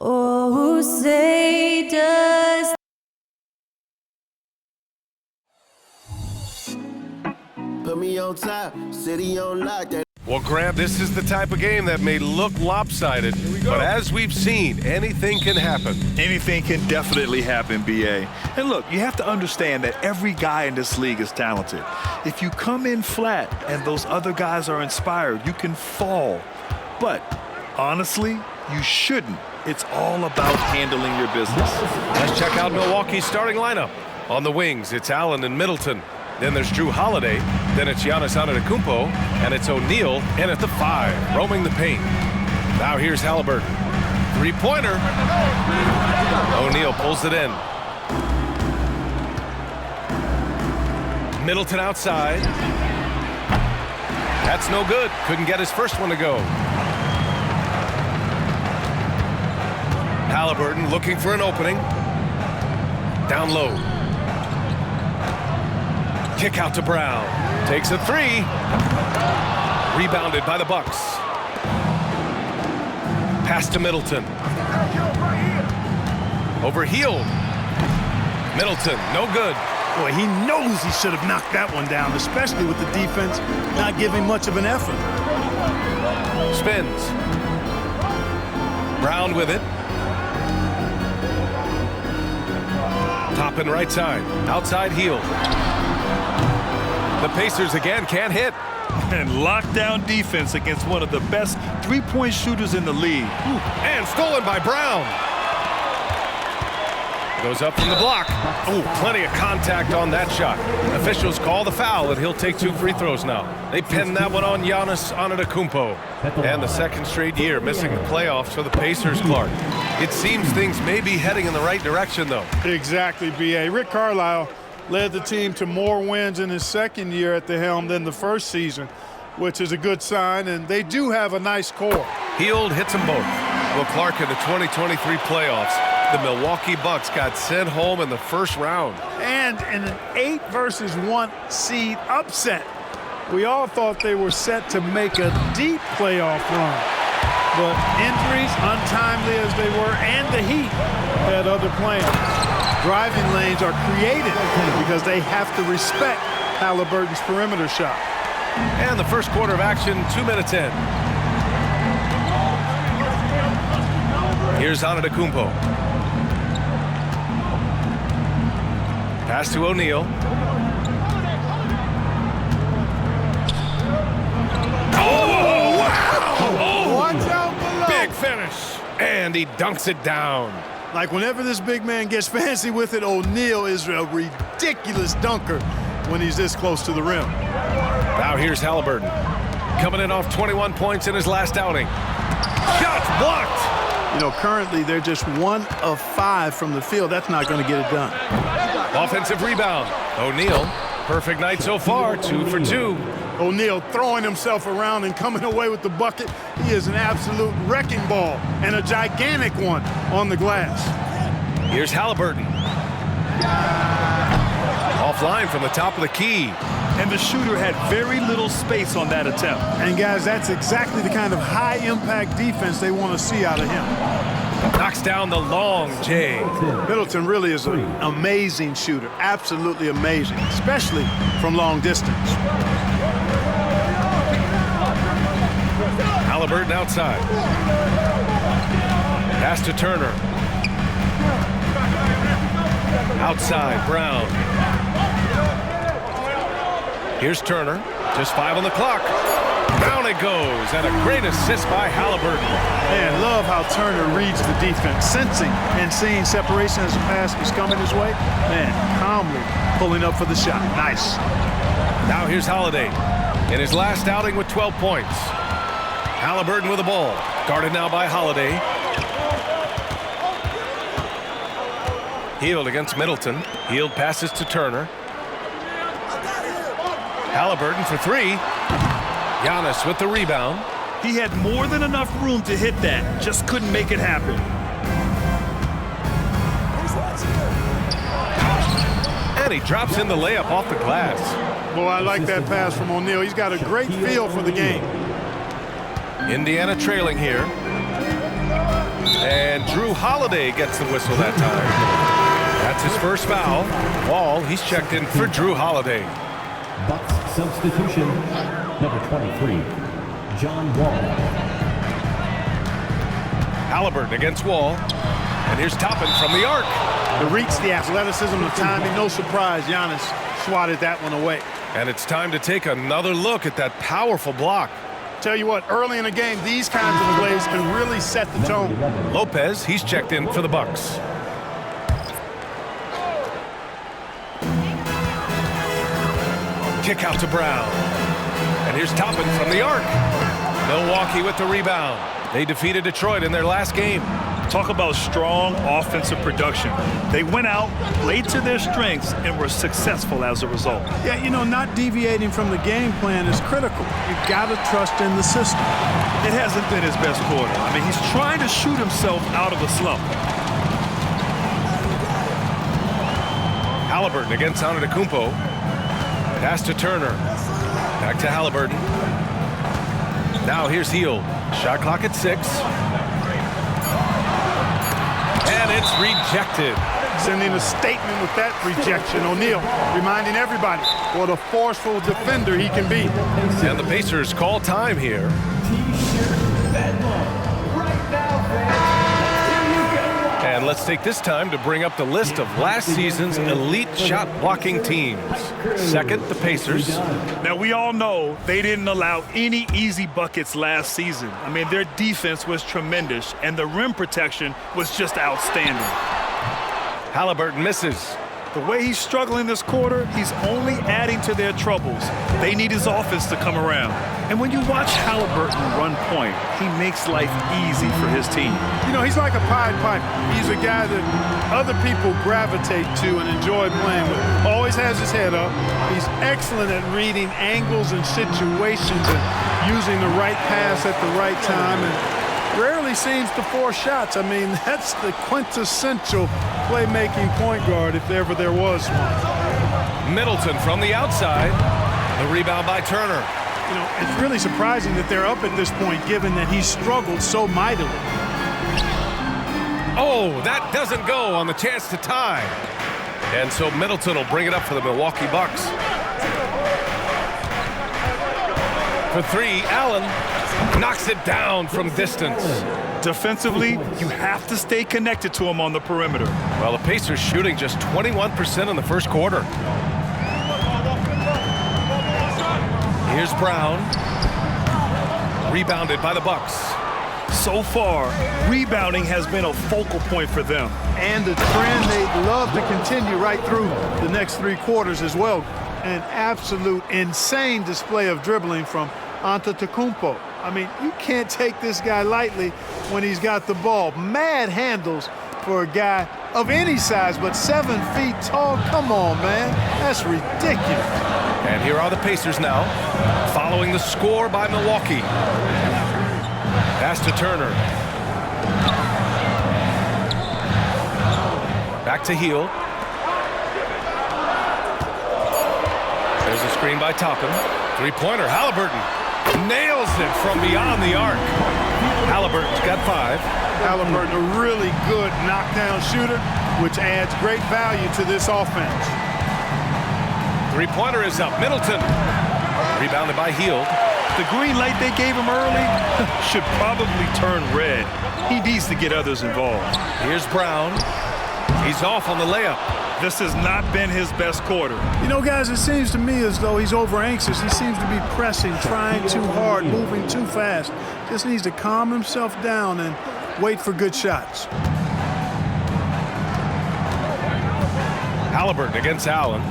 Oh, say does. Put me on top, city on lock. Well, Graham, this is the type of game that may look lopsided, but as we've seen, anything can happen. Anything can definitely happen, B.A. And look, you have to understand that every guy in this league is talented. If you come in flat and those other guys are inspired, you can fall. But honestly, you shouldn't. It's all about handling your business. Let's check out Milwaukee's starting lineup. On the wings, it's Allen and Middleton. Then there's Drew Holiday. Then it's Giannis Antetokounmpo. And it's O'Neal in at the 5, roaming the paint. Now here's Halliburton. Three-pointer. O'Neal pulls it in. Middleton outside. That's no good. Couldn't get his first one to go. Halliburton looking for an opening. Down low. Kick out to Brown. Takes a 3. Rebounded by the Bucks. Pass to Middleton. Overhealed. Middleton, no good. Boy, he knows he should have knocked that one down, especially with the defense not giving much of an effort. Spins. Brown with it. Top and right side. Outside heel. The Pacers again can't hit. And lockdown defense against one of the best three-point shooters in the league. And stolen by Brown. Goes up from the block. Oh, plenty of contact on that shot. Officials call the foul, and he'll take 2 free throws now. They pinned that one on Giannis Antetokounmpo. And the second straight year missing the playoffs for the Pacers, Clark. It seems things may be heading in the right direction, though. Exactly, B.A. Rick Carlisle led the team to more wins in his second year at the helm than the first season, which is a good sign, and they do have a nice core. Hield hits them both. Well, Clark, in the 2023 playoffs, the Milwaukee Bucks got sent home in the first round. And in an 8-1 seed upset. We all thought they were set to make a deep playoff run. But injuries, untimely as they were, and the Heat had other plans. Driving lanes are created because they have to respect Halliburton's perimeter shot. And the first quarter of action, 2 minutes in. Here's Antetokounmpo. Pass to O'Neal. Oh, wow! Oh, watch out below. Big finish. And he dunks it down. Like whenever this big man gets fancy with it, O'Neal is a ridiculous dunker when he's this close to the rim. Now here's Halliburton. Coming in off 21 points in his last outing. Shots blocked. You know, currently they're just 1 of 5 from the field. That's not going to get it done. Offensive rebound. O'Neal, perfect night so far, 2 for 2. O'Neal throwing himself around and coming away with the bucket. He is an absolute wrecking ball and a gigantic one on the glass. Here's Halliburton. Offline from the top of the key. And the shooter had very little space on that attempt. And guys, that's exactly the kind of high-impact defense they want to see out of him. Knocks down the long J. Middleton really is an amazing shooter. Absolutely amazing, especially from long distance. Halliburton outside. Pass to Turner. Outside, Brown. Here's Turner. Just 5 on the clock. Down it goes, and a great assist by Halliburton. Man, love how Turner reads the defense, sensing and seeing separation as the pass was coming his way. Man, calmly pulling up for the shot. Nice. Now here's Holiday in his last outing with 12 points. Halliburton with the ball. Guarded now by Holiday. Hield against Middleton. Hield passes to Turner. Halliburton for 3. Giannis with the rebound. He had more than enough room to hit that. Just couldn't make it happen. And he drops in the layup off the glass. Boy, I like that pass from O'Neal. He's got a great feel for the game. Indiana trailing here. And Drew Holiday gets the whistle that time. That's his first foul. Wall, he's checked in for Drew Holiday. Bucks substitution, number 23, John Wall. Halliburton against Wall. And here's Toppin from the arc. The reach, the athleticism, the timing. No surprise, Giannis swatted that one away. And it's time to take another look at that powerful block. Tell you what, early in the game, these kinds of plays can really set the tone. Lopez, he's checked in for the Bucks. Kick out to Brown. And here's Toppin from the arc. Milwaukee with the rebound. They defeated Detroit in their last game. Talk about strong offensive production. They went out, played to their strengths, and were successful as a result. Yeah, you know, not deviating from the game plan is critical. You've got to trust in the system. It hasn't been his best quarter. I mean, he's trying to shoot himself out of a slump. Halliburton against Antetokounmpo. Pass to Turner. Back to Halliburton. Now here's Hield. Shot clock at 6. And it's rejected. Sending a statement with that rejection. O'Neal reminding everybody what a forceful defender he can be. And the Pacers call time here. And let's take this time to bring up the list of last season's elite shot blocking teams. Second, the Pacers. Now, we all know they didn't allow any easy buckets last season. I mean, their defense was tremendous, and the rim protection was just outstanding. Halliburton misses. The way he's struggling this quarter, he's only adding to their troubles. They need his offense to come around. And when you watch Halliburton run point, he makes life easy for his team. You know, he's like a Pied Piper. He's a guy that other people gravitate to and enjoy playing with. Always has his head up. He's excellent at reading angles and situations and using the right pass at the right time, and rarely seems to force shots. I mean, that's the quintessential playmaking point guard if ever there was one. Middleton from the outside. The rebound by Turner. You know, it's really surprising that they're up at this point given that he struggled so mightily. Oh, that doesn't go on the chance to tie. And so Middleton will bring it up for the Milwaukee Bucks. For 3, Allen knocks it down from distance. Defensively, you have to stay connected to him on the perimeter. Well, the Pacers shooting just 21% in the first quarter. Here's Brown. Rebounded by the Bucks. So far, rebounding has been a focal point for them. And the trend they'd love to continue right through the next 3 quarters as well. An absolute insane display of dribbling from Antetokounmpo. I mean, you can't take this guy lightly when he's got the ball. Mad handles for a guy of any size, but 7 feet tall. Come on, man. That's ridiculous. And here are the Pacers now, following the score by Milwaukee. Pass to Turner. Back to Hield. There's a screen by Toppin. Three-pointer, Halliburton. Nails it from beyond the arc. Halliburton's got 5. Halliburton, a really good knockdown shooter, which adds great value to this offense. Three-pointer is up. Middleton. Rebounded by Hield. The green light they gave him early should probably turn red. He needs to get others involved. Here's Brown. He's off on the layup. This has not been his best quarter. You know, guys, it seems to me as though he's over anxious. He seems to be pressing, trying too hard, moving too fast. Just needs to calm himself down and wait for good shots. Halliburton against Allen.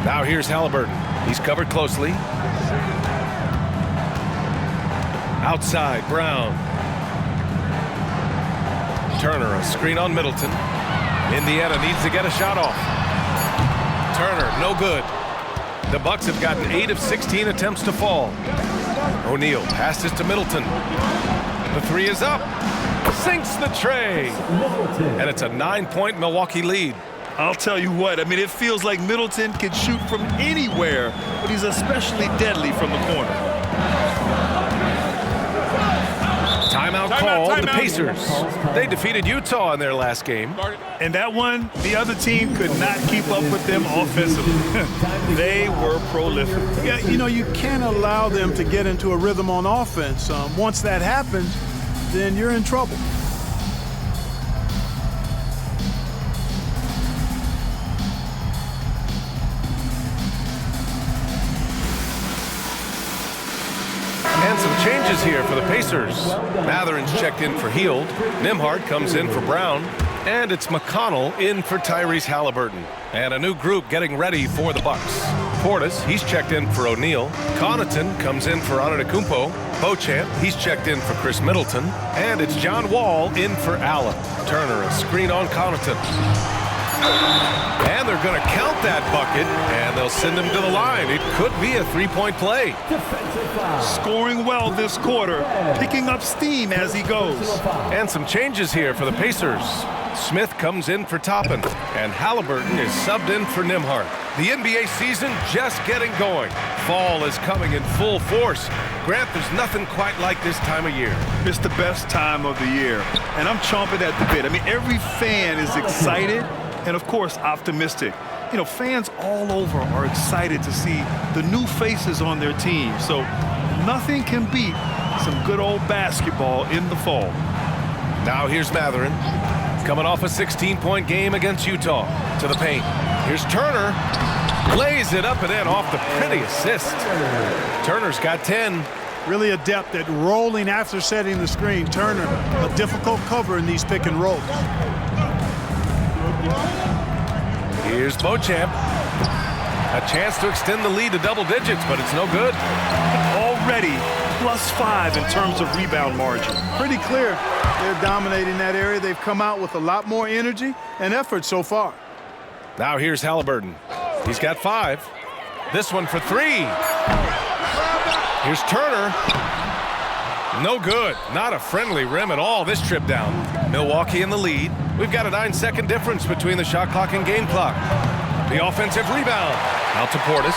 Now here's Halliburton. He's covered closely. Outside, Brown. Turner, a screen on Middleton. Indiana needs to get a shot off. Turner, no good. The Bucks have gotten 8 of 16 attempts to fall. O'Neal passes to Middleton. The 3 is up. Sinks the tray. And it's a 9-point Milwaukee lead. I'll tell you what, I mean, it feels like Middleton can shoot from anywhere, but he's especially deadly from the corner. Timeout called the Pacers. They defeated Utah in their last game. And that one, the other team could not keep up with them offensively. They were prolific. Yeah, you know, you can't allow them to get into a rhythm on offense. Once that happens, then you're in trouble. And some changes here for the Pacers. Matherin's checked in for Hield. Nembhard comes in for Brown. And it's McConnell in for Tyrese Halliburton. And a new group getting ready for the Bucks. Portis, he's checked in for O'Neal. Connaughton comes in for Antetokounmpo. Beauchamp, he's checked in for Chris Middleton. And it's John Wall in for Allen. Turner, a screen on Connaughton. And they're going to count that bucket, and they'll send him to the line. It could be a three-point play. Scoring well this quarter, picking up steam as he goes. And some changes here for the Pacers. Smith comes in for Toppin, and Halliburton is subbed in for Nembhard. The NBA season just getting going. Fall is coming in full force. Grant, there's nothing quite like this time of year. It's the best time of the year, and I'm chomping at the bit. I mean, every fan is excited and, of course, optimistic. You know, fans all over are excited to see the new faces on their team. So nothing can beat some good old basketball in the fall. Now here's Matherin, coming off a 16-point game against Utah. To the paint. Here's Turner. Lays it up and in off the pretty assist. Turner's got 10. Really adept at rolling after setting the screen. Turner, a difficult cover in these pick and rolls. Here's Beauchamp. A chance to extend the lead to double digits, but it's no good. Already +5 in terms of rebound margin. Pretty clear they're dominating that area. They've come out with a lot more energy and effort so far. Now here's Halliburton. He's got 5. This one for 3. Here's Turner. No good. Not a friendly rim at all this trip down. Milwaukee in the lead. We've got a 9-second difference between the shot clock and game clock. The offensive rebound. Out to Portis.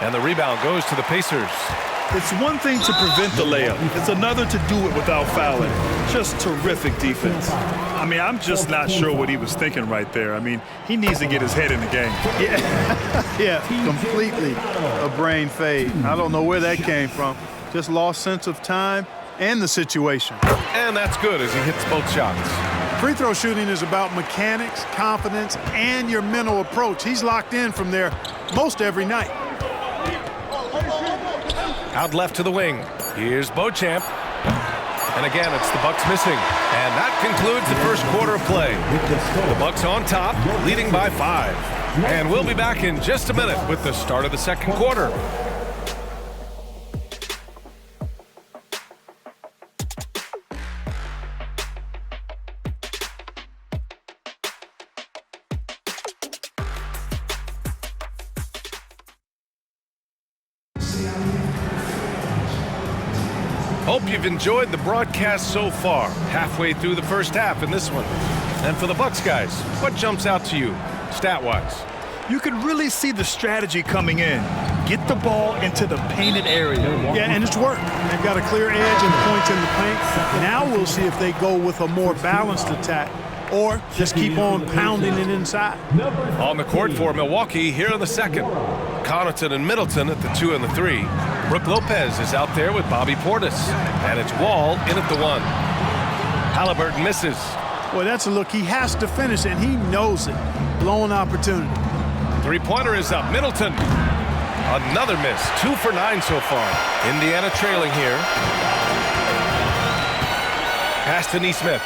And the rebound goes to the Pacers. It's one thing to prevent the layup. It's another to do it without fouling. Just terrific defense. I mean, I'm just not sure what he was thinking right there. I mean, he needs to get his head in the game. Yeah, completely a brain fade. I don't know where that came from. Just lost sense of time and the situation. And that's good as he hits both shots. Free throw shooting is about mechanics, confidence, and your mental approach. He's locked in from there most every night. Out left to the wing. Here's Beauchamp. And again, it's the Bucks missing. And that concludes the first quarter of play. The Bucks on top, leading by 5. And we'll be back in just a minute with the start of the second quarter. Hope you've enjoyed the broadcast so far, halfway through the first half in this one. And for the Bucks guys, what jumps out to you, stat-wise? You can really see the strategy coming in. Get the ball into the painted area. Yeah, and it's worked. They've got a clear edge and points in the paint. Now we'll see if they go with a more balanced attack or just keep on pounding it inside. On the court for Milwaukee here in the second. Connaughton and Middleton at the 2 and the 3. Brook Lopez is out there with Bobby Portis. And it's Wall in at the 1. Halliburton misses. Boy, that's a look. He has to finish, and he knows it. Blown opportunity. Three-pointer is up. Middleton. Another miss. 2 for 9 so far. Indiana trailing here. Pass to Nesmith.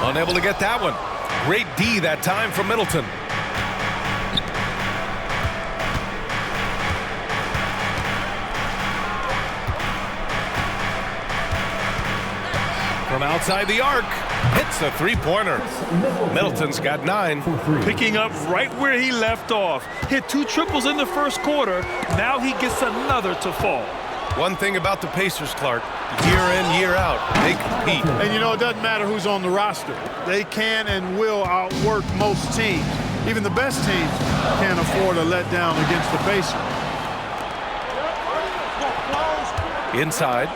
Unable to get that one. Great D that time from Middleton. From outside the arc, hits a three-pointer. Middleton's got 9. Picking up right where he left off. Hit 2 triples in the first quarter. Now he gets another to fall. One thing about the Pacers, Clark, year in, year out, they compete. And you know, it doesn't matter who's on the roster. They can and will outwork most teams. Even the best teams can't afford a letdown against the Pacers. Inside.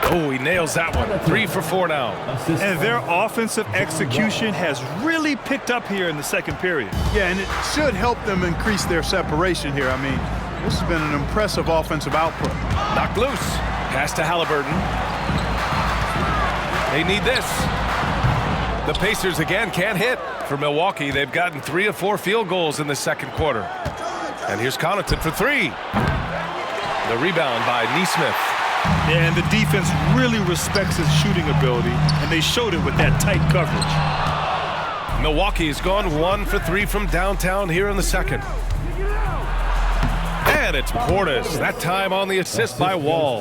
Oh, he nails that one. 3 for 4 now. And their offensive execution has really picked up here in the second period. Yeah, and it should help them increase their separation here. I mean, this has been an impressive offensive output. Knocked loose. Pass to Halliburton. They need this. The Pacers again can't hit. For Milwaukee, they've gotten 3 of 4 field goals in the second quarter. And here's Connaughton for 3. The rebound by Nesmith. And the defense really respects his shooting ability, and they showed it with that tight coverage. Milwaukee's gone 1 for 3 from downtown here in the second. And it's Portis, that time on the assist by Wall.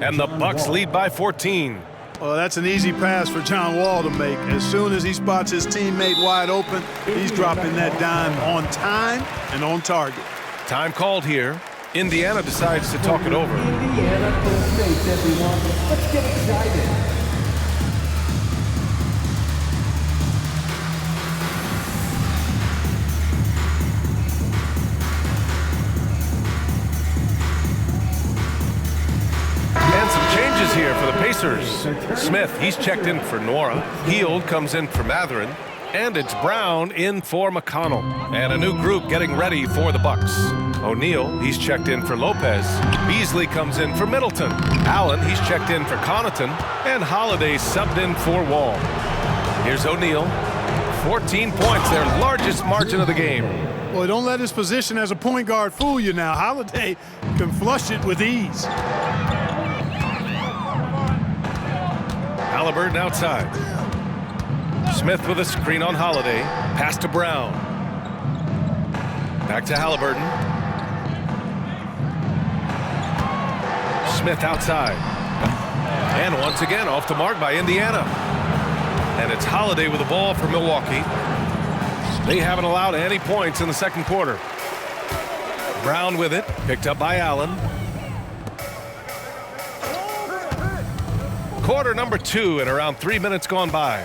And the Bucks lead by 14. Well, that's an easy pass for John Wall to make. As soon as he spots his teammate wide open, he's dropping that dime on time and on target. Time called here. Indiana decides to talk it over. Indiana full space, everyone. Let's get excited. And some changes here for the Pacers. Smith, he's checked in for Nora. Hield comes in for Mathurin. And it's Brown in for McConnell. And a new group getting ready for the Bucks. O'Neal, he's checked in for Lopez. Beasley comes in for Middleton. Allen, he's checked in for Connaughton. And Holiday subbed in for Wall. Here's O'Neal. 14 points, their largest margin of the game. Well, don't let his position as a point guard fool you now. Holiday can flush it with ease. Halliburton outside. Smith with a screen on Holiday. Pass to Brown. Back to Halliburton. Smith outside. And once again off the mark by Indiana. And it's Holiday with the ball for Milwaukee. They haven't allowed any points in the second quarter. Brown with it. Picked up by Allen. Quarter number 2 and around 3 minutes gone by.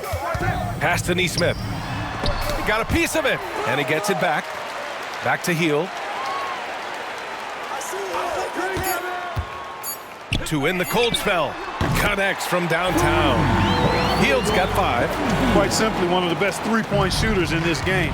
Pass to Nesmith. He got a piece of it. And he gets it back. Back to Hield. To win the cold spell. Connects from downtown. Hield's got 5. Quite simply, one of the best three-point shooters in this game.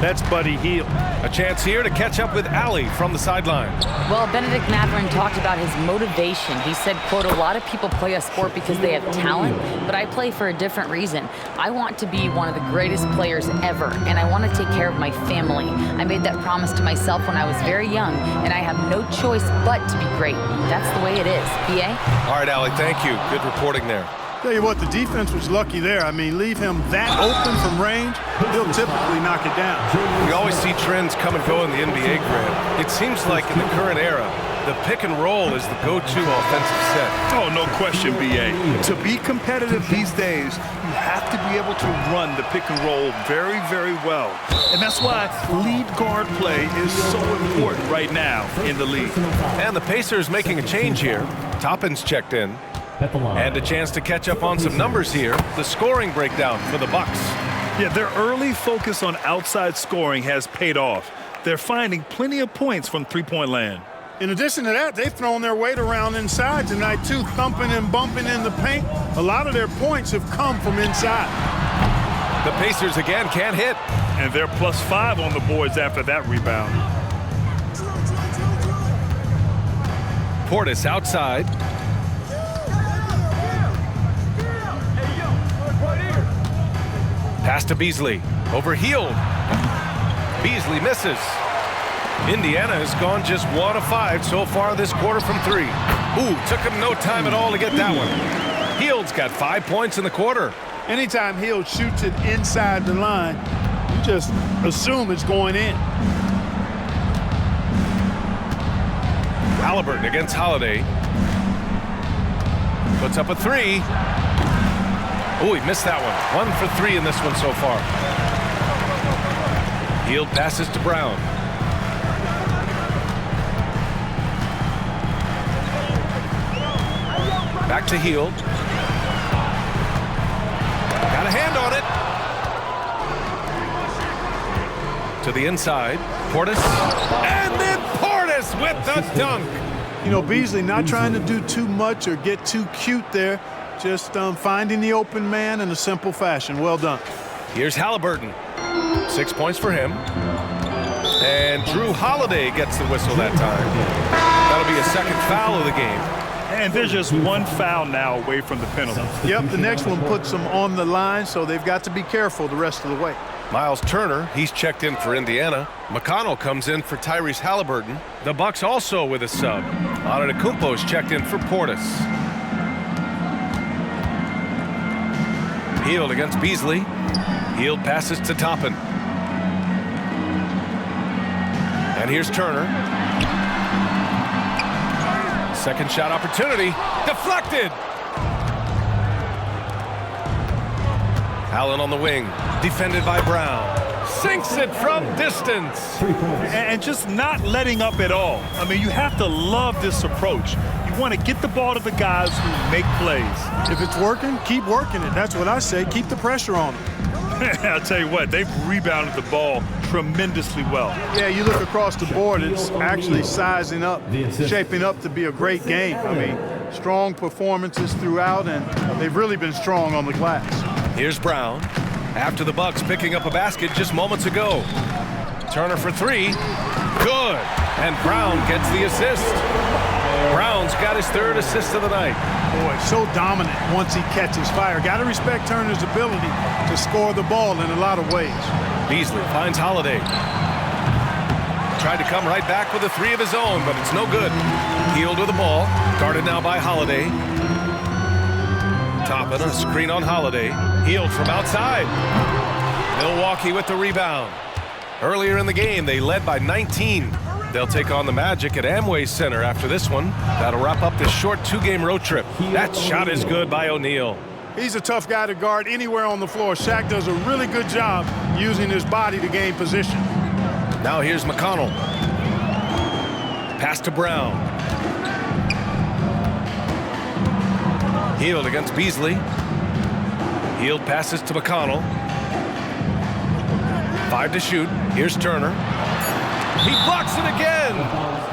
That's Buddy Hield. A chance here to catch up with Allie from the sideline. Well, Benedict Mathurin talked about his motivation. He said, quote, "A lot of people play a sport because they have talent, but I play for a different reason. I want to be one of the greatest players ever, and I want to take care of my family. I made that promise to myself when I was very young, and I have no choice but to be great. That's the way it is." BA? All right, Allie, thank you. Good reporting there. Tell you what, the defense was lucky there. I mean, leave him that open from range, he'll typically knock it down. We always see trends come and go in the NBA, Grant. It seems like in the current era, the pick and roll is the go-to offensive set. Oh, no question, BA. To be competitive these days, you have to be able to run the pick and roll very, very well. And that's why lead guard play is so important right now in the league. And the Pacers making a change here. Toppin's checked in. And a chance to catch up on some numbers here. The scoring breakdown for the Bucks. Yeah, their early focus on outside scoring has paid off. They're finding plenty of points from three-point land. In addition to that, they've thrown their weight around inside tonight, too, thumping and bumping in the paint. A lot of their points have come from inside. The Pacers again can't hit. And they're +5 on the boards after that rebound. Portis outside. Pass to Beasley. Over Hield. Beasley misses. Indiana has gone just 1 of 5 so far this quarter from 3. Ooh, took him no time at all to get that one. Hield's got 5 points in the quarter. Anytime Hield shoots it inside the line, you just assume it's going in. Halliburton against Holiday. Puts up a 3. Oh, he missed that one. 1 for 3 in this one so far. Hield passes to Brown. Back to Hield. Got a hand on it. To the inside. Portis. And then Portis with the dunk. You know, Beasley not trying to do too much or get too cute there. Just finding the open man in a simple fashion. Well done. Here's Halliburton. 6 points for him. And Drew Holiday gets the whistle that time. That'll be a second foul of the game. And there's just one foul now away from the penalty. Yep, the next one puts them on the line, so they've got to be careful the rest of the way. Miles Turner, he's checked in for Indiana. McConnell comes in for Tyrese Halliburton. The Bucks also with a sub. Antetokounmpo's checked in for Portis. Hield against Beasley. Hield passes to Toppin. And here's Turner. Second shot opportunity. Deflected. Allen on the wing. Defended by Brown. Sinks it from distance. And just not letting up at all. I mean, you have to love this approach. You want to get the ball to the guys who make plays. If it's working, keep working it. That's what I say. Keep the pressure on them. I'll tell you what, they've rebounded the ball tremendously well. Yeah, you look across the board, it's actually sizing up, shaping up to be a great game. I mean, strong performances throughout, and they've really been strong on the glass. Here's Brown. After the Bucks picking up a basket just moments ago. Turner for three. Good. And Brown gets the assist. Brown's got his third assist of the night. Boy, so dominant once he catches fire. Got to respect Turner's ability to score the ball in a lot of ways. Beasley finds Holiday. Tried to come right back with a three of his own, but it's no good. Hield with the ball. Guarded now by Holiday. Toppin, a screen on Holiday. Hield from outside. Milwaukee with the rebound. Earlier in the game, they led by 19. They'll take on the Magic at Amway Center after this one. That'll wrap up this short two-game road trip. That shot is good by O'Neal. He's a tough guy to guard anywhere on the floor. Shaq does a really good job using his body to gain position. Now here's McConnell. Pass to Brown. Hield against Beasley. Hield passes to McConnell. 5 to shoot. Here's Turner. He blocks it again.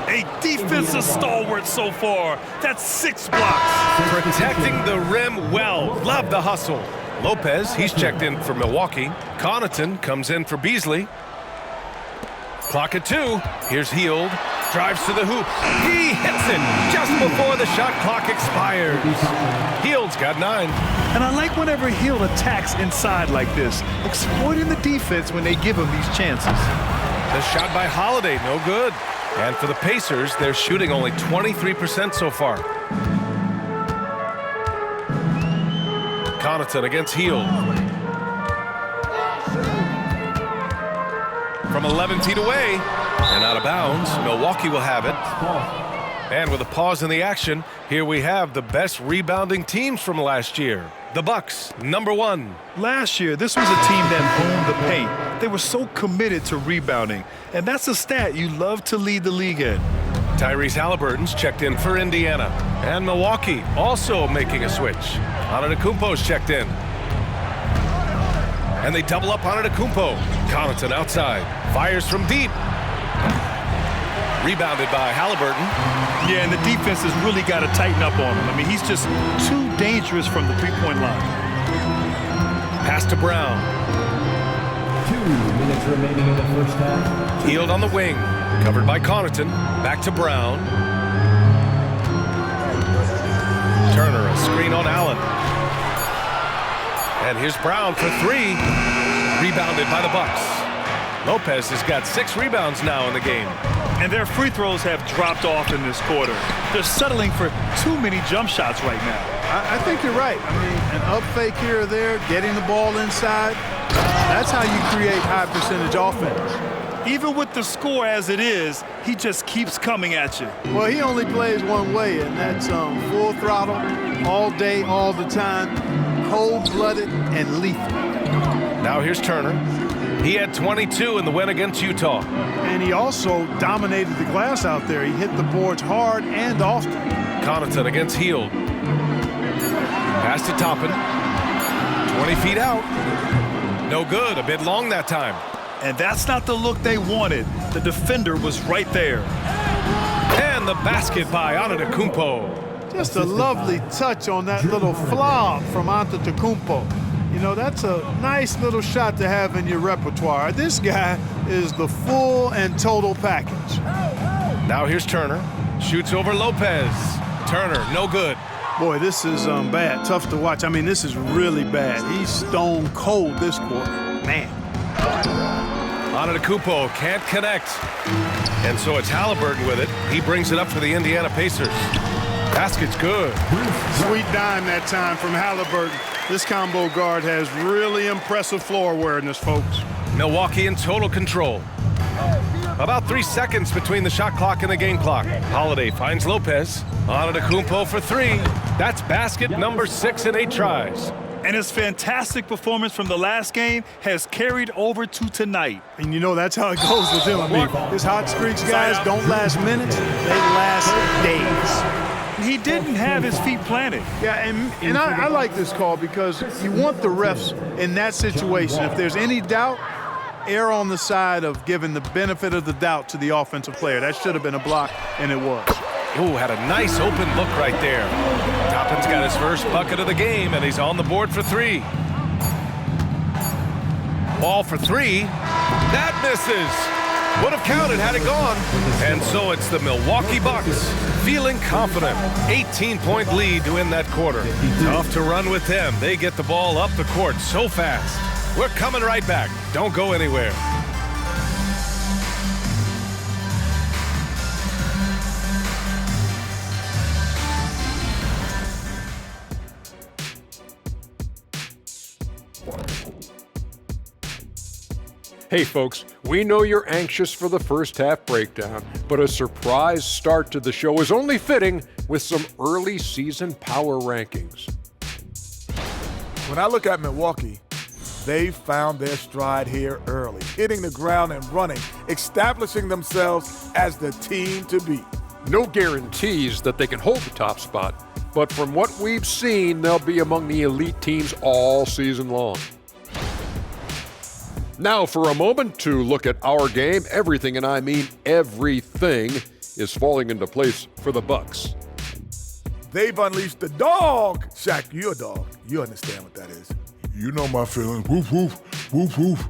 A defensive stalwart so far. That's 6 blocks. Protecting the rim well. Love the hustle. Lopez, he's checked in for Milwaukee. Connaughton comes in for Beasley. Clock at 2. Here's Hield. Drives to the hoop. He hits it just before the shot clock expires. Hield's got 9. And I like whenever Hield attacks inside like this, exploiting the defense when they give him these chances. The shot by Holiday, no good. And for the Pacers, they're shooting only 23% so far. Connaughton against Hield. From 11 feet away and out of bounds. Milwaukee will have it. And with a pause in the action, here we have the best rebounding teams from last year. The Bucks, number 1. Last year, this was a team that owned the paint. They were so committed to rebounding, and that's a stat you love to lead the league in. Tyrese Halliburton's checked in for Indiana. And Milwaukee also making a switch. Antetokounmpo's checked in. And they double up Antetokounmpo. Connaughton outside. Fires from deep. Rebounded by Halliburton. Yeah, and the defense has really got to tighten up on him. I mean, he's just too dangerous from the three-point line. Pass to Brown. 2 minutes remaining in the first half. Hield on the wing. Covered by Connaughton. Back to Brown. Turner, a screen on Allen. And here's Brown for 3. Rebounded by the Bucks. Lopez has got 6 rebounds now in the game. And their free throws have dropped off in this quarter. They're settling for too many jump shots right now. I think you're right. I mean, an up fake here or there, getting the ball inside, that's how you create high percentage offense. Even with the score as it is, he just keeps coming at you. Well, he only plays one way, and that's full throttle, all day, all the time, cold-blooded and lethal. Now here's Turner. He had 22 in the win against Utah. And he also dominated the glass out there. He hit the boards hard and often. Connaughton against Hield. Pass to Toppin. 20 feet out. No good. A bit long that time. And that's not the look they wanted. The defender was right there. And the basket by Antetokounmpo. Just a lovely touch on that little flob from Antetokounmpo. You know, that's a nice little shot to have in your repertoire. This guy is the full and total package. Now here's Turner. Shoots over Lopez. Turner, no good. Boy, this is bad. Tough to watch. I mean, this is really bad. He's stone cold this quarter. Man. Antetokounmpo can't connect. And so it's Halliburton with it. He brings it up for the Indiana Pacers. Basket's good. Sweet dime that time from Halliburton. This combo guard has really impressive floor awareness, folks. Milwaukee in total control. About 3 seconds between the shot clock and the game clock. Holiday finds Lopez. Antetokounmpo for three. That's basket number 6 in 8 tries. And his fantastic performance from the last game has carried over to tonight. And you know that's how it goes with him. I mean, his hot streaks, guys, don't last minutes. They last days. He didn't have his feet planted. Yeah, and I like this call because you want the refs in that situation. If there's any doubt, err on the side of giving the benefit of the doubt to the offensive player. That should have been a block, and it was. Oh, had a nice open look right there. Toppin's got his first bucket of the game, and he's on the board for 3. Ball for 3. That misses. Would have counted had it gone. And so it's the Milwaukee Bucks feeling confident. 18-point lead to win that quarter. Tough to run with them. They get the ball up the court so fast. We're coming right back. Don't go anywhere. Hey folks, we know you're anxious for the first half breakdown, but a surprise start to the show is only fitting with some early season power rankings. When I look at Milwaukee, they found their stride here early, hitting the ground and running, establishing themselves as the team to beat. No guarantees that they can hold the top spot, but from what we've seen, they'll be among the elite teams all season long. Now for a moment to look at our game. Everything, and I mean everything, is falling into place for the Bucks. They've unleashed the dog. Shaq, you're a dog. You understand what that is. You know my feelings. Woof, woof, woof, woof.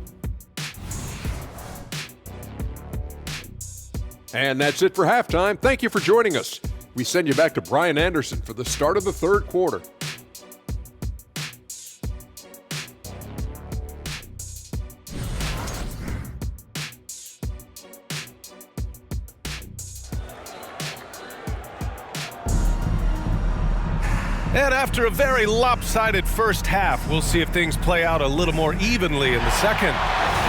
And that's it for halftime. Thank you for joining us. We send you back to Brian Anderson for the start of the third quarter. And after a very lopsided first half, we'll see if things play out a little more evenly in the second.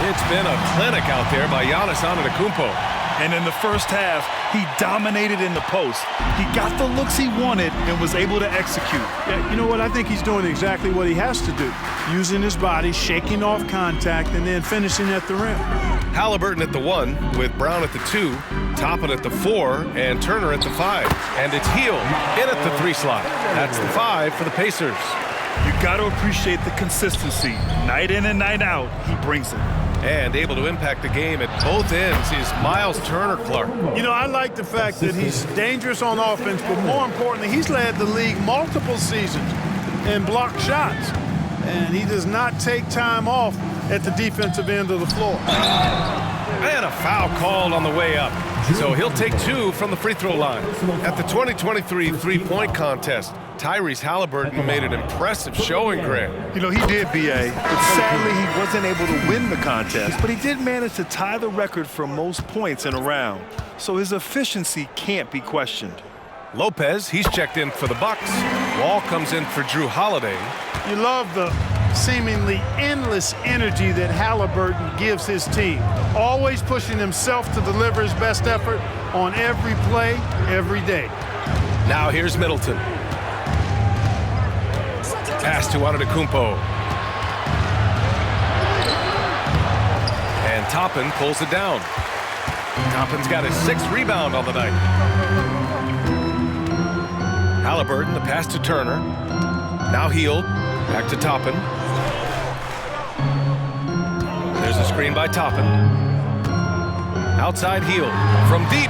It's been a clinic out there by Giannis Antetokounmpo. And in the first half, he dominated in the post. He got the looks he wanted and was able to execute. Yeah, you know what? I think he's doing exactly what he has to do. Using his body, shaking off contact, and then finishing at the rim. Halliburton at the 1, with Brown at the 2, Toppin at the 4, and Turner at the 5. And it's Hield in at the 3 slot. That's the 5 for the Pacers. You got to appreciate the consistency. Night in and night out, he brings it. And able to impact the game at both ends is Miles Turner-Clark. You know, I like the fact that he's dangerous on offense, but more importantly, he's led the league multiple seasons in blocked shots. And he does not take time off at the defensive end of the floor. And a foul called on the way up. So he'll take 2 from the free throw line. At the 2023 three-point contest, Tyrese Halliburton made an impressive showing, Grant. You know, he did, B.A., but sadly he wasn't able to win the contest, but he did manage to tie the record for most points in a round. So his efficiency can't be questioned. Lopez, he's checked in for the Bucks. Wall comes in for Drew Holiday. You love the seemingly endless energy that Halliburton gives his team. Always pushing himself to deliver his best effort on every play, every day. Now here's Middleton. Pass to Antetokounmpo. And Toppin pulls it down. Toppin's got his 6th rebound on the night. Halliburton, the pass to Turner. Now Hield. Back to Toppin. There's a screen by Toppin. Outside Hield. From deep.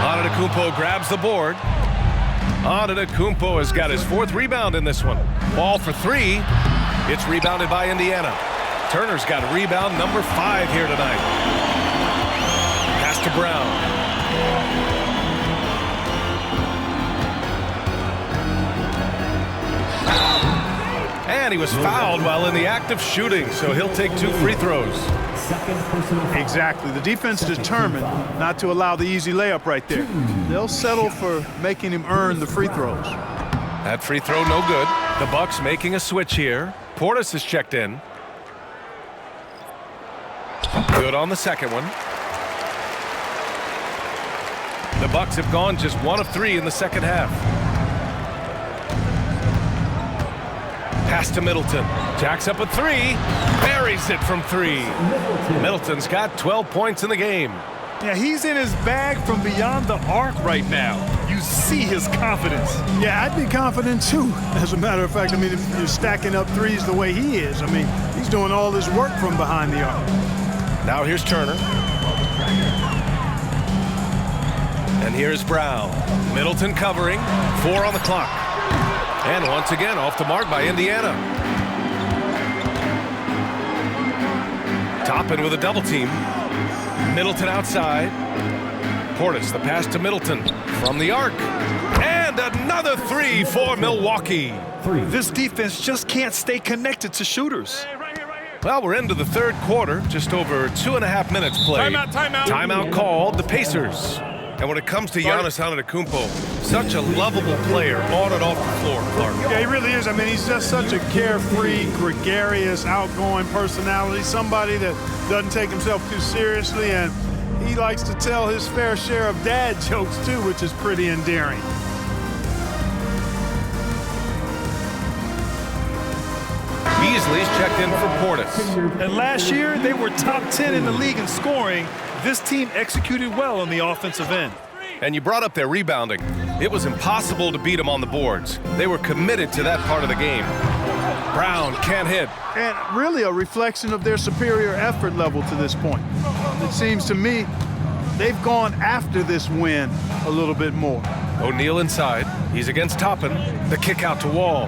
Antetokounmpo grabs the board. Antetokounmpo has got his 4th rebound in this one. Ball for 3. It's rebounded by Indiana. Turner's got rebound number 5 here tonight. Pass to Brown. And he was fouled while in the act of shooting, so he'll take 2 free throws. Exactly. The defense determined not to allow the easy layup right there. They'll settle for making him earn the free throws. That free throw no good. The Bucks making a switch here. Portis is checked in. Good on the second one. The Bucks have gone just 1 of 3 in the second half. Pass to Middleton. Jacks up a 3. Buries it from 3. Middleton's got 12 points in the game. Yeah, he's in his bag from beyond the arc right now. You see his confidence. Yeah, I'd be confident too. As a matter of fact, I mean, if you're stacking up threes the way he is, I mean, he's doing all this work from behind the arc. Now here's Turner. And here's Brown. Middleton covering. 4 on the clock. And once again, off the mark by Indiana. Toppin with a double team. Middleton outside. Portis, the pass to Middleton from the arc. And another 3 for Milwaukee. This defense just can't stay connected to shooters. Well, we're into the 3rd quarter. Just over 2.5 minutes played. Timeout. Timeout called. The Pacers. And when it comes to Giannis Antetokounmpo, such a lovable player on and off the floor, Clark. Yeah, he really is. I mean, he's just such a carefree, gregarious, outgoing personality, somebody that doesn't take himself too seriously, and he likes to tell his fair share of dad jokes, too, which is pretty endearing. Beasley's checked in for Portis. And last year, they were top 10 in the league in scoring. This team executed well on the offensive end. And you brought up their rebounding. It was impossible to beat them on the boards. They were committed to that part of the game. Brown can't hit. And really a reflection of their superior effort level to this point. It seems to me they've gone after this win a little bit more. O'Neal inside. He's against Toppin. The kick out to Wall.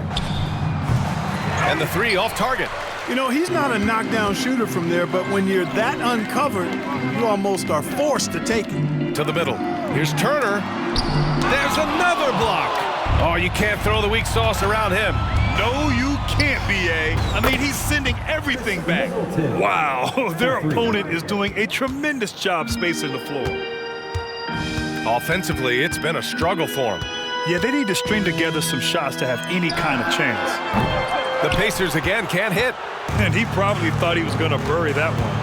And the 3 off target. You know, he's not a knockdown shooter from there, but when you're that uncovered, you almost are forced to take it. To the middle. Here's Turner. There's another block. Oh, you can't throw the weak sauce around him. No, you can't, B.A. I mean, he's sending everything back. Wow, their opponent is doing a tremendous job spacing the floor. Offensively, it's been a struggle for him. Yeah, they need to string together some shots to have any kind of chance. The Pacers again can't hit. And he probably thought he was going to bury that one.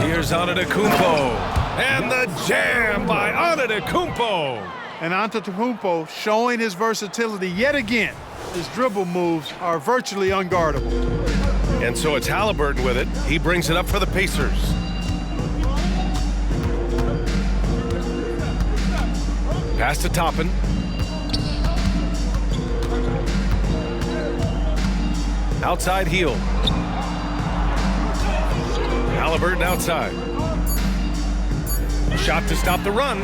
Here's Antetokounmpo. And the jam by Antetokounmpo. And Antetokounmpo showing his versatility yet again. His dribble moves are virtually unguardable. And so it's Halliburton with it. He brings it up for the Pacers. Pass to Toppin. Outside Hield. Halliburton outside. A shot to stop the run.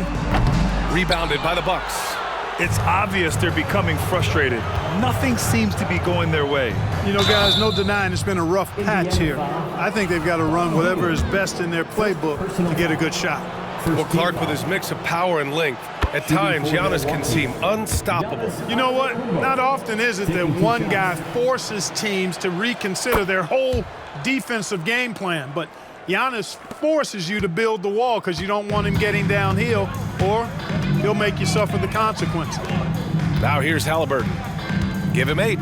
Rebounded by the Bucks. It's obvious they're becoming frustrated. Nothing seems to be going their way. You know, guys, no denying it's been a rough patch here. I think they've got to run whatever is best in their playbook to get a good shot. Well, Clark, with his mix of power and length, at times Giannis can seem unstoppable. You know what? Not often is it that one guy forces teams to reconsider their whole defensive game plan, but Giannis forces you to build the wall because you don't want him getting downhill, or he'll make you suffer the consequences. Now here's Halliburton. Give him 8.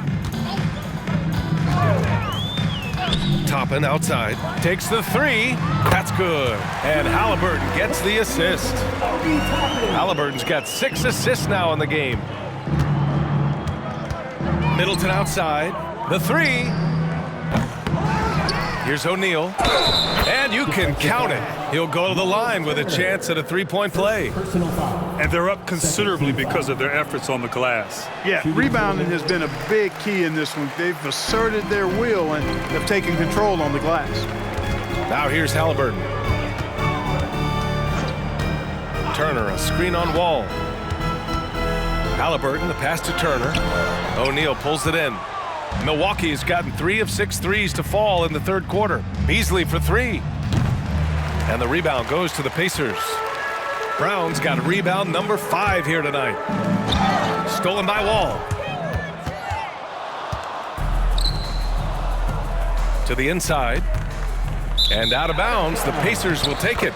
Toppin outside. Takes the 3. That's good. And Halliburton gets the assist. Halliburton's got 6 assists now in the game. Middleton outside. The 3. Here's O'Neal. And you can count it. He'll go to the line with a chance at a three-point play. And they're up considerably because of their efforts on the glass. Yeah, rebounding has been a big key in this one. They've asserted their will and have taken control on the glass. Now here's Halliburton. Turner, a screen on Wall. Halliburton, the pass to Turner. O'Neal pulls it in. Milwaukee's gotten 3 of 6 threes to fall in the third quarter. Beasley for 3. And the rebound goes to the Pacers. Brown's got rebound number 5 here tonight. Stolen by Wall. To the inside. And out of bounds, the Pacers will take it.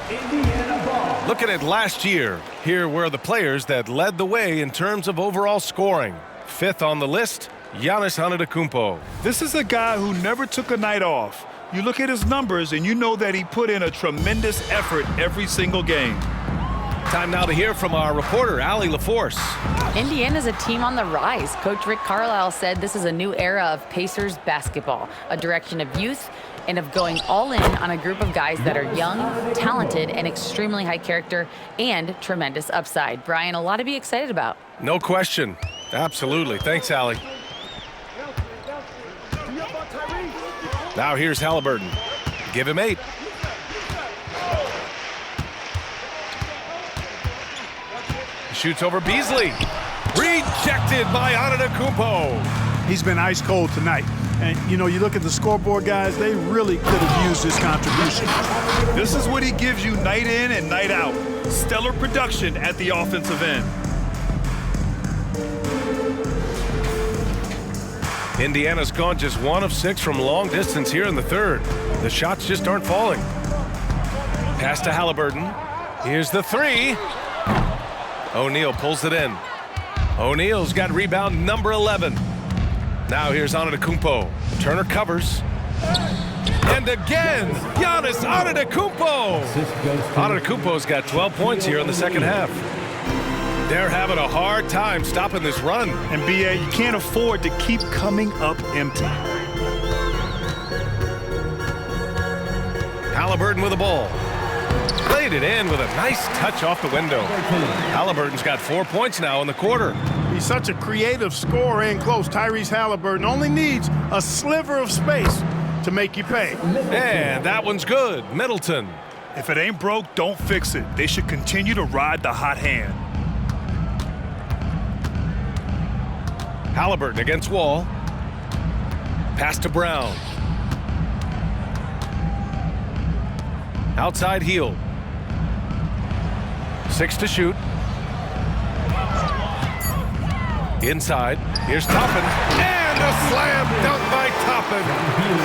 Looking at last year, here were the players that led the way in terms of overall scoring. 5th on the list, Giannis Antetokounmpo. This is a guy who never took a night off. You look at his numbers and you know that he put in a tremendous effort every single game. Time now to hear from our reporter, Allie LaForce. Indiana's a team on the rise. Coach Rick Carlisle said this is a new era of Pacers basketball, a direction of youth and of going all in on a group of guys that are young, talented, and extremely high character and tremendous upside. Brian, a lot to be excited about. No question. Absolutely. Thanks, Allie. Now here's Halliburton. Give him 8. Shoots over Beasley. Rejected by Antetokounmpo. He's been ice cold tonight. And, you know, you look at the scoreboard, guys, they really could have used this contribution. This is what he gives you night in and night out. Stellar production at the offensive end. Indiana's gone just 1 of 6 from long distance here in the third. The shots just aren't falling. Pass to Halliburton. Here's the 3. O'Neal pulls it in. O'Neal's got rebound number 11. Now here's Antetokounmpo. Turner covers. And again, Giannis Antetokounmpo. Antetokounmpo's got 12 points here in the second half. They're having a hard time stopping this run. And BA, you can't afford to keep coming up empty. Halliburton with the ball. Played it in with a nice touch off the window. Halliburton's got 4 points now in the quarter. He's such a creative scorer in close. Tyrese Halliburton only needs a sliver of space to make you pay. And that one's good. Middleton. If it ain't broke, don't fix it. They should continue to ride the hot hand. Halliburton against Wall. Pass to Brown. Outside heel. 6 to shoot. Inside. Here's Toppin. And a slam dunk by Toppin.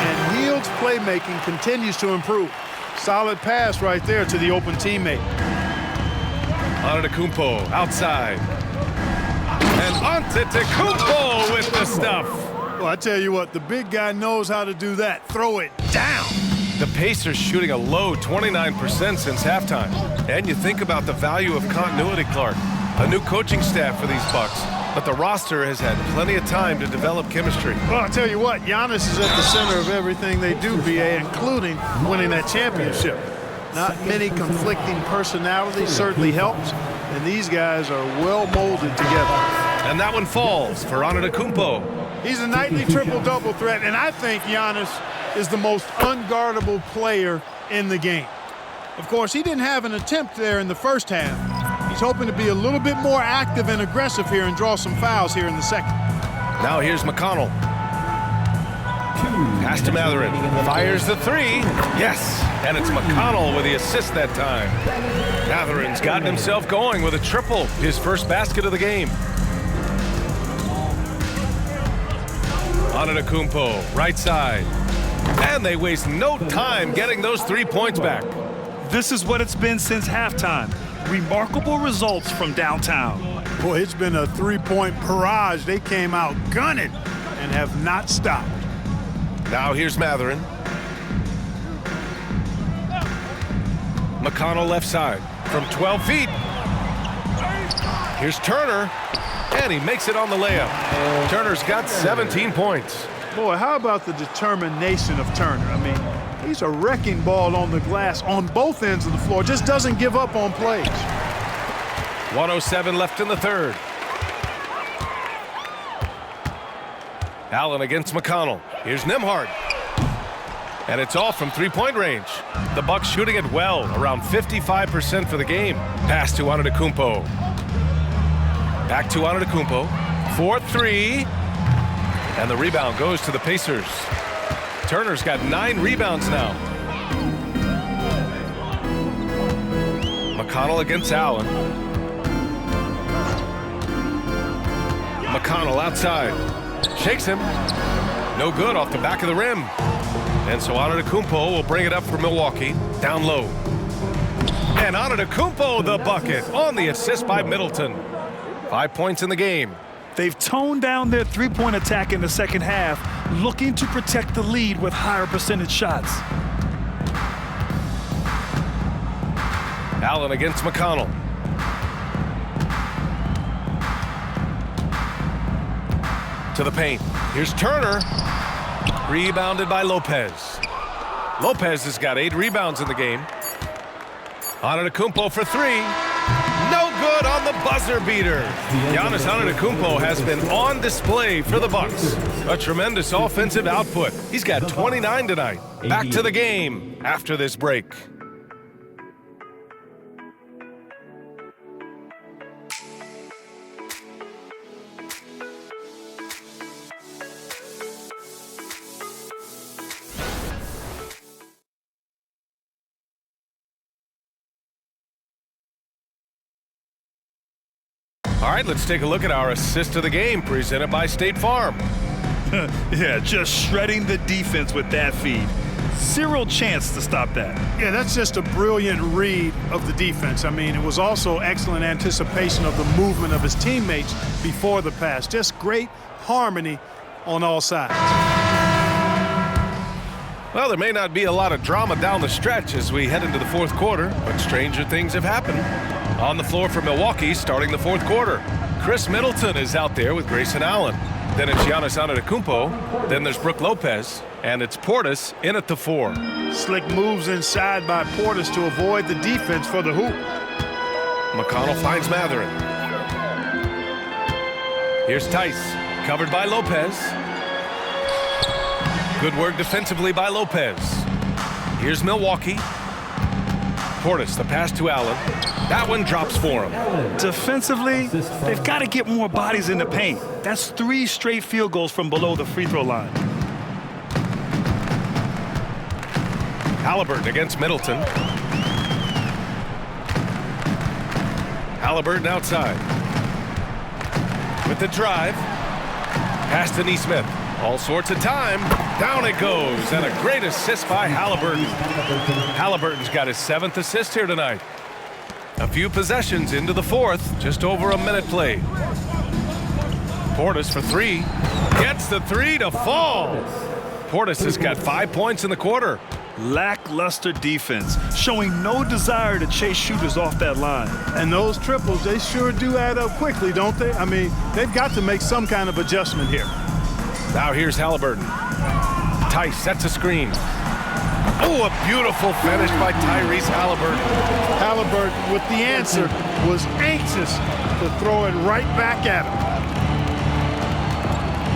And Hield's playmaking continues to improve. Solid pass right there to the open teammate. Antetokounmpo outside. And Antetokounmpo with the stuff. Well, I tell you what, the big guy knows how to do that. Throw it down. The Pacers shooting a low 29% since halftime. And you think about the value of continuity, Clark. A new coaching staff for these Bucks. But the roster has had plenty of time to develop chemistry. Well, I'll tell you what, Giannis is at the center of everything they do, BA, including winning that championship. Not many conflicting personalities certainly helps, and these guys are well molded together. And that one falls for Antetokounmpo. He's a nightly triple-double threat, and I think Giannis is the most unguardable player in the game. Of course, he didn't have an attempt there in the first half. He's hoping to be a little bit more active and aggressive here and draw some fouls here in the second. Now here's McConnell. Pass to Mathurin. Fires the 3. Yes, and it's McConnell with the assist that time. Mathurin's gotten himself going with a triple, his first basket of the game. Antetokounmpo, right side. And they waste no time getting those 3 points back. This is what it's been since halftime. Remarkable results from downtown. Boy, it's been a three-point barrage. They came out gunning and have not stopped. Now here's Mathurin. McConnell left side from 12 feet. Here's Turner, and he makes it on the layup. Turner's got 17 points. Boy, how about the determination of Turner? I mean, he's a wrecking ball on the glass on both ends of the floor. Just doesn't give up on plays. 1:07 left in the third. Allen against McConnell. Here's Nembhard. And it's off from three-point range. The Bucks shooting it well, around 55% for the game. Pass to Antetokounmpo. Back to Antetokounmpo. 4-3. And the rebound goes to the Pacers. Turner's got 9 rebounds now. McConnell against Allen. McConnell outside. Shakes him. No good off the back of the rim. And so Antetokounmpo will bring it up for Milwaukee. Down low. And Antetokounmpo the bucket on the assist by Middleton. 5 points in the game. They've toned down their three-point attack in the second half, looking to protect the lead with higher percentage shots. Allen against McConnell. To the paint. Here's Turner. Rebounded by Lopez. Lopez has got 8 rebounds in the game. Antetokounmpo for 3. No good on the buzzer beater. Giannis Antetokounmpo has been on display for the Bucks. A tremendous offensive output. He's got 29 tonight. Back to the game after this break. All right, let's take a look at our assist of the game presented by State Farm. Yeah, just shredding the defense with that feed. Zero chance to stop that. Yeah, that's just a brilliant read of the defense. I mean, it was also excellent anticipation of the movement of his teammates before the pass. Just great harmony on all sides. Well, there may not be a lot of drama down the stretch as we head into the fourth quarter, but stranger things have happened. On the floor for Milwaukee starting the fourth quarter. Chris Middleton is out there with Grayson Allen. Then it's Giannis Antetokounmpo. Then there's Brook Lopez. And it's Portis in at the 4. Slick moves inside by Portis to avoid the defense for the hoop. McConnell finds Mathurin. Here's Tice. Covered by Lopez. Good work defensively by Lopez. Here's Milwaukee. Portis, the pass to Allen. That one drops for him. Defensively, they've got to get more bodies in the paint. That's 3 straight field goals from below the free throw line. Halliburton against Middleton. Halliburton outside. With the drive. Pass to Nesmith. All sorts of time. Down it goes. And a great assist by Halliburton. Halliburton's got his 7th assist here tonight. A few possessions into the fourth. Just over a minute played. Portis for 3. Gets the 3 to fall. Portis has got 5 points in the quarter. Lackluster defense, showing no desire to chase shooters off that line. And those triples, they sure do add up quickly, don't they? I mean, they've got to make some kind of adjustment here. Now here's Halliburton. Tice sets a screen. Oh, a beautiful finish by Tyrese Halliburton. Halliburton, with the answer, was anxious to throw it right back at him.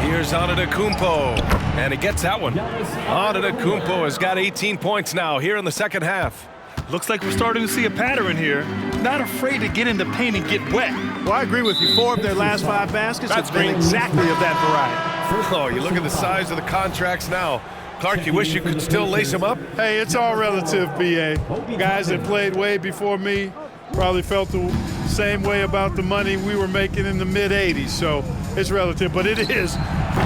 Here's Antetokounmpo, and he gets that one. Antetokounmpo has got 18 points now here in the second half. Looks like we're starting to see a pattern here. Not afraid to get in the paint and get wet. Well, I agree with you. 4 of their last 5 baskets have been exactly of that variety. Oh, you look at the size of the contracts now. Clark, you wish you could still lace them up? Hey, it's all relative, B.A. Guys that played way before me probably felt the same way about the money we were making in the mid-'80s, so it's relative. But it is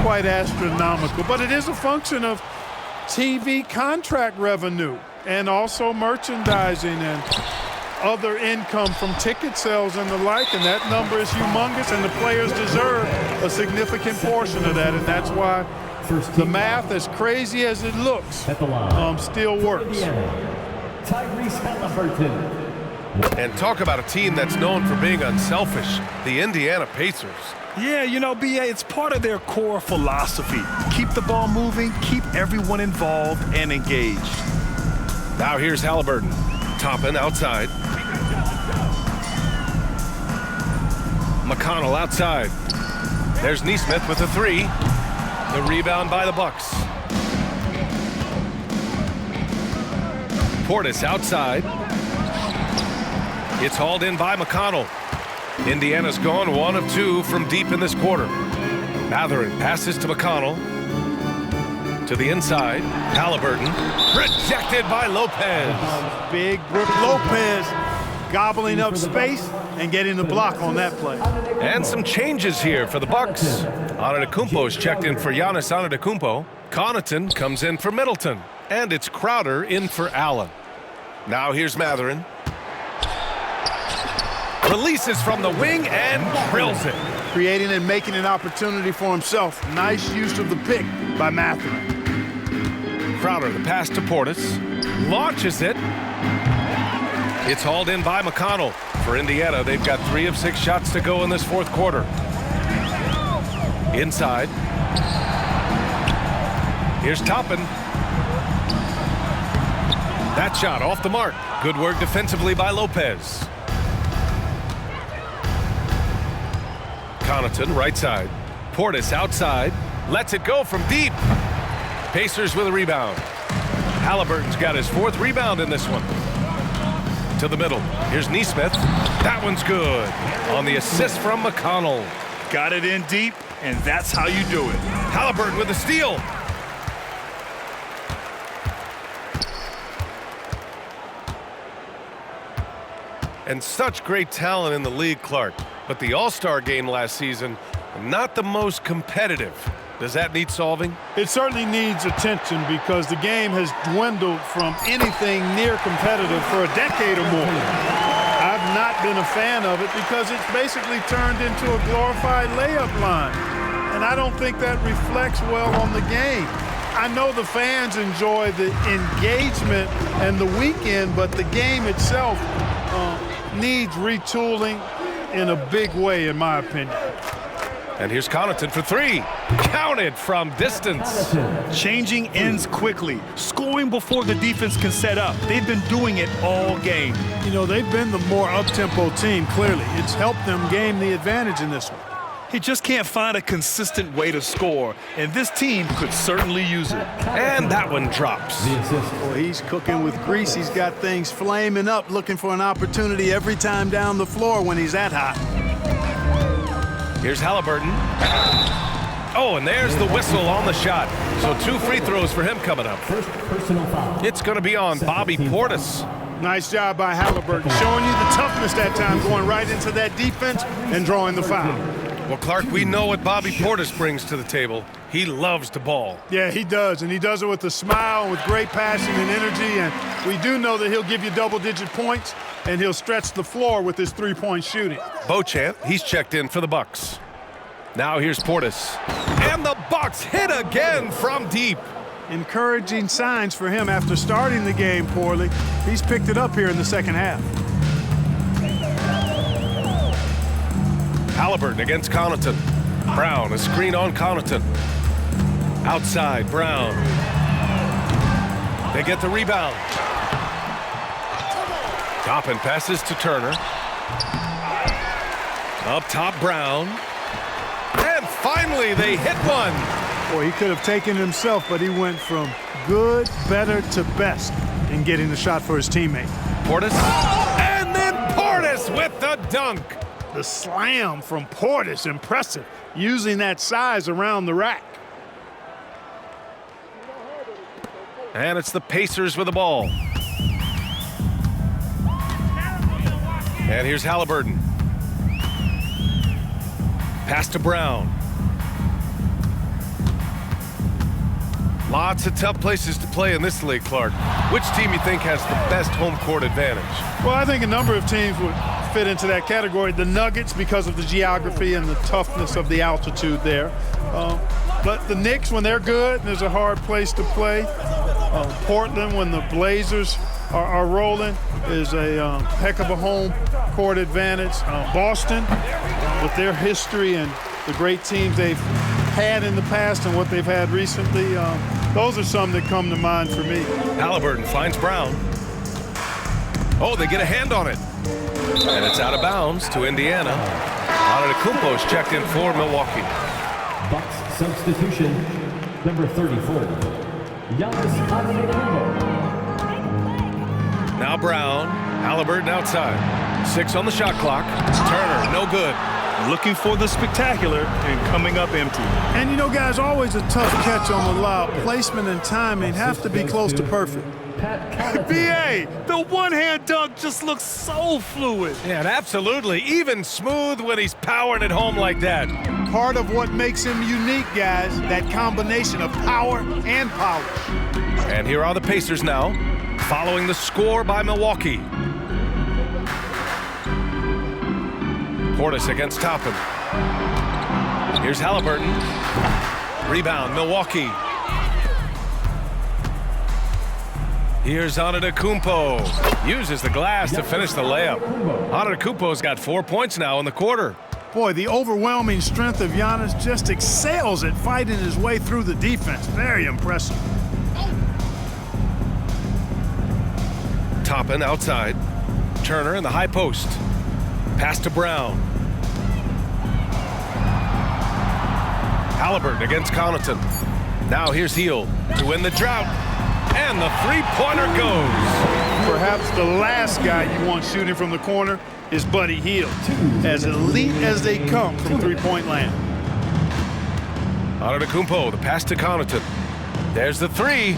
quite astronomical. But it is a function of TV contract revenue and also merchandising and other income from ticket sales and the like, and that number is humongous, and the players deserve a significant portion of that, and that's why the math, as crazy as it looks, still works. Tyrese Halliburton. And talk about a team that's known for being unselfish, the Indiana Pacers. Yeah, you know, BA, it's part of their core philosophy. Keep the ball moving, keep everyone involved and engaged. Now here's Halliburton. Toppin outside. McConnell outside. There's Nesmith with a three. The rebound by the Bucks. Portis outside. It's hauled in by McConnell. Indiana's gone 1 of 2 from deep in this quarter. Mathurin passes to McConnell. To the inside. Halliburton. Rejected by Lopez. Big Brook Lopez gobbling up space and getting the block on that play. And some changes here for the Bucks. Antetokounmpo's checked in for Giannis Antetokounmpo. Connaughton comes in for Middleton. And it's Crowder in for Allen. Now here's Mathurin. Releases from the wing and drills it. Creating and making an opportunity for himself. Nice use of the pick by Mathurin. Crowder, the pass to Portis. Launches it. It's hauled in by McConnell. For Indiana, they've got 3 of 6 shots to go in this fourth quarter. Inside. Here's Toppin. That shot off the mark. Good work defensively by Lopez. Connaughton, right side. Portis outside. Lets it go from deep. Pacers with a rebound. Halliburton's got his 4th rebound in this one. To the middle. Here's Nesmith. That one's good. On the assist from McConnell. Got it in deep, and that's how you do it. Halliburton with a steal. And such great talent in the league, Clark. But the All-Star game last season, not the most competitive. Does that need solving? It certainly needs attention because the game has dwindled from anything near competitive for a decade or more. I've not been a fan of it because it's basically turned into a glorified layup line. And I don't think that reflects well on the game. I know the fans enjoy the engagement and the weekend, but the game itself needs retooling in a big way, in my opinion. And here's Connaughton for 3. Counted from distance. Changing ends quickly. Scoring before the defense can set up. They've been doing it all game. You know, they've been the more up-tempo team, clearly. It's helped them gain the advantage in this one. He just can't find a consistent way to score, and this team could certainly use it. And that one drops. Boy, he's cooking with grease. He's got things flaming up, looking for an opportunity every time down the floor when he's that hot. Here's Halliburton. Oh, and there's the whistle on the shot. So 2 free throws for him coming up. First personal foul. It's going to be on Bobby Portis. Nice job by Halliburton, showing you the toughness that time, going right into that defense and drawing the foul. Well, Clark, we know what Bobby Portis brings to the table. He loves to ball. Yeah, he does, and he does it with a smile, with great passion and energy, and we do know that he'll give you double-digit points, and he'll stretch the floor with his three-point shooting. Beauchamp, he's checked in for the Bucks. Now here's Portis. And the Bucks hit again from deep. Encouraging signs for him after starting the game poorly. He's picked it up here in the second half. Halliburton against Connaughton. Brown, a screen on Connaughton. Outside, Brown. They get the rebound. Toppin passes to Turner. Up top, Brown. And finally, they hit one. Boy, he could have taken it himself, but he went from good, better to best in getting the shot for his teammate. Portis. And then Portis with the dunk. The slam from Portis, impressive, using that size around the rack. And it's the Pacers with the ball. And here's Halliburton. Pass to Brown. Lots of tough places to play in this league, Clark. Which team you think has the best home court advantage? Well, I think a number of teams would fit into that category. The Nuggets, because of the geography and the toughness of the altitude there. But the Knicks, when they're good, there's a hard place to play. Portland, when the Blazers are rolling. Is a heck of a home court advantage. Boston, with their history and the great teams they've had in the past and what they've had recently, those are some that come to mind for me. Halliburton finds Brown. Oh, they get a hand on it. And it's out of bounds to Indiana. Antetokounmpo's checked in for Milwaukee. Bucks substitution, number 34, Giannis Antetokounmpo. Now Brown, Halliburton outside. 6 on the shot clock. Turner, no good. Looking for the spectacular and coming up empty. And you know, guys, always a tough catch on the lob. Placement and timing have to be close to perfect. B.A., the one-hand dunk just looks so fluid. Yeah, and absolutely. Even smooth when he's powering it home like that. Part of what makes him unique, guys, that combination of power and power. And here are the Pacers now, following the score by Milwaukee. Portis against Toppin. Here's Halliburton. Rebound, Milwaukee. Here's Antetokounmpo. Uses the glass to finish the layup. Antetokounmpo's got 4 points now in the quarter. Boy, the overwhelming strength of Giannis just excels at fighting his way through the defense. Very impressive. Toppin outside. Turner in the high post. Pass to Brown. Halliburton against Connaughton. Now here's Hield to win the drought. And the three-pointer goes. Perhaps the last guy you want shooting from the corner is Buddy Hield. As elite as they come from three-point land. Antetokounmpo, the pass to Connaughton. There's the three.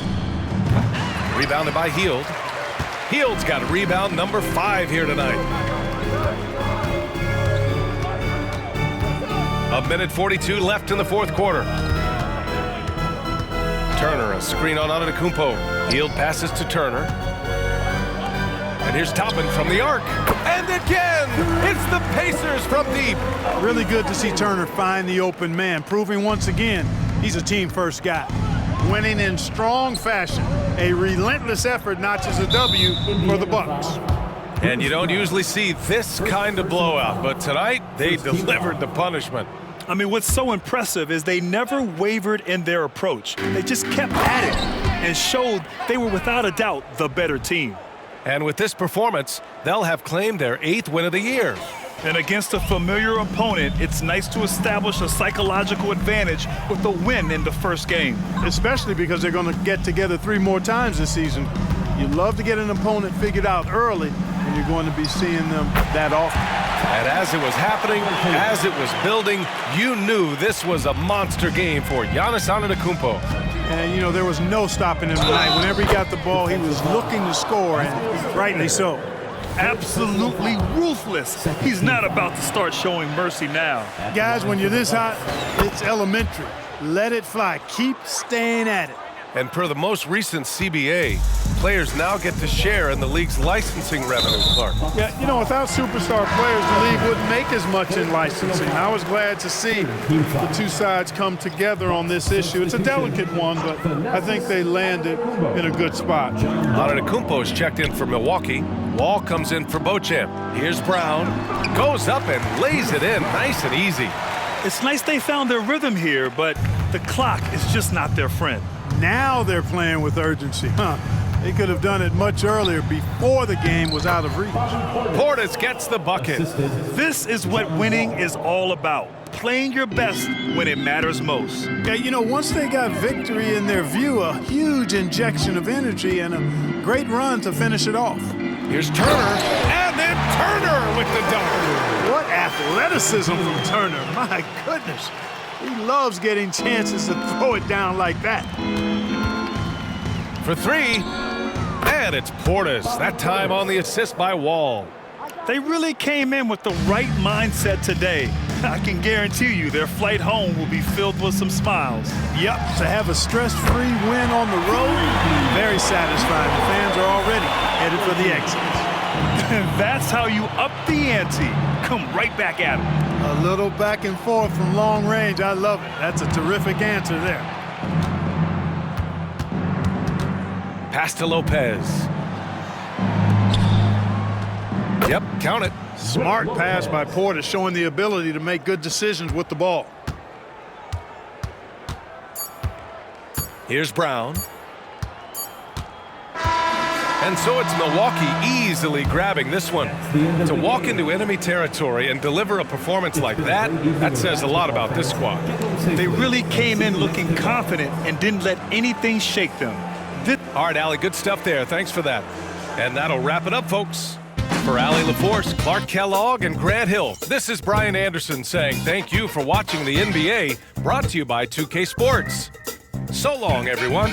Rebounded by Hield. Hield's got rebound number 5 here tonight. A minute 42 left in the fourth quarter. Turner, a screen on Antetokounmpo. Hield passes to Turner. And here's Toppin from the arc. And again, it's the Pacers from deep. Really good to see Turner find the open man, proving once again he's a team-first guy. Winning in strong fashion. A relentless effort notches a W for the Bucks. And you don't usually see this kind of blowout, but tonight they delivered the punishment. I mean, what's so impressive is they never wavered in their approach. They just kept at it and showed they were without a doubt the better team. And with this performance, they'll have claimed their 8th win of the year. And against a familiar opponent, it's nice to establish a psychological advantage with a win in the first game. Especially because they're going to get together 3 more times this season. You love to get an opponent figured out early, and you're going to be seeing them that often. And as it was happening, as it was building, you knew this was a monster game for Giannis Antetokounmpo. And, you know, there was no stopping him tonight. Whenever he got the ball, he was looking to score, and rightly so. Absolutely ruthless. He's not about to start showing mercy now. Guys, when you're this hot, it's elementary. Let it fly. Keep staying at it. And per the most recent CBA, players now get to share in the league's licensing revenue, Clark. Yeah, you know, without superstar players, the league wouldn't make as much in licensing. I was glad to see the two sides come together on this issue. It's a delicate one, but I think they landed in a good spot. Antetokounmpo's checked in for Milwaukee. Wall comes in for Beauchamp. Here's Brown. Goes up and lays it in nice and easy. It's nice they found their rhythm here, but the clock is just not their friend. Now they're playing with urgency. They could have done it much earlier before the game was out of reach. Portis gets the bucket. This is what winning is all about. Playing your best when it matters most. Yeah, you know, once they got victory in their view, a huge injection of energy and a great run to finish it off. Here's Turner, and then Turner with the dunk. What athleticism from Turner. My goodness. He loves getting chances to throw it down like that. For 3, and it's Portis. That time on the assist by Wall. They really came in with the right mindset today. I can guarantee you their flight home will be filled with some smiles. Yep, to have a stress-free win on the road, very satisfying. The fans are already headed for the exits. And that's how you up the ante. Come right back at them. A little back and forth from long range. I love it. That's a terrific answer there. Pass to Lopez. Yep, count it. Smart pass by Porter, showing the ability to make good decisions with the ball. Here's Brown. And so it's Milwaukee easily grabbing this one. To walk into enemy territory and deliver a performance like that, that says a lot about this squad. They really came in looking confident and didn't let anything shake them. All right, Allie, good stuff there. Thanks for that. And that'll wrap it up, folks. For Allie LaForce, Clark Kellogg, and Grant Hill, this is Brian Anderson saying thank you for watching the NBA, brought to you by 2K Sports. So long, everyone.